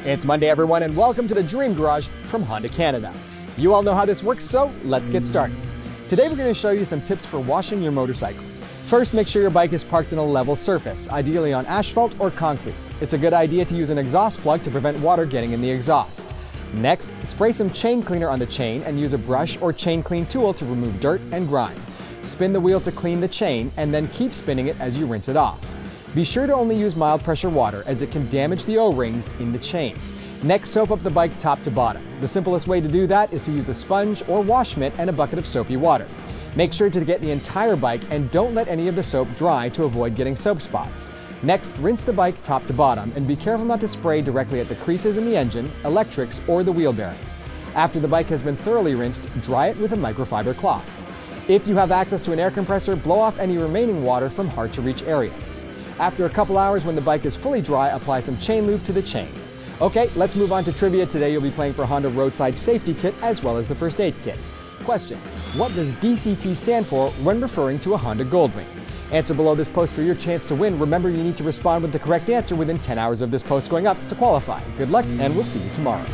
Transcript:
It's Monday, everyone, and welcome to the Dream Garage from Honda Canada. You all know how this works, so let's get started. Today we're going to show you some tips for washing your motorcycle. First, make sure your bike is parked on a level surface, ideally on asphalt or concrete. It's a good idea to use an exhaust plug to prevent water getting in the exhaust. Next, spray some chain cleaner on the chain and use a brush or chain clean tool to remove dirt and grime. Spin the wheel to clean the chain and then keep spinning it as you rinse it off. Be sure to only use mild pressure water as it can damage the O-rings in the chain. Next, soap up the bike top to bottom. The simplest way to do that is to use a sponge or wash mitt and a bucket of soapy water. Make sure to get the entire bike and don't let any of the soap dry to avoid getting soap spots. Next, rinse the bike top to bottom and be careful not to spray directly at the creases in the engine, electrics, or the wheel bearings. After the bike has been thoroughly rinsed, dry it with a microfiber cloth. If you have access to an air compressor, blow off any remaining water from hard-to-reach areas. After a couple hours, when the bike is fully dry, apply some chain lube to the chain. Okay, let's move on to trivia. Today you'll be playing for Honda Roadside Safety Kit as well as the First Aid Kit. Question: what does DCT stand for when referring to a Honda Goldwing? Answer below this post for your chance to win. Remember, you need to respond with the correct answer within 10 hours of this post going up to qualify. Good luck, and we'll see you tomorrow.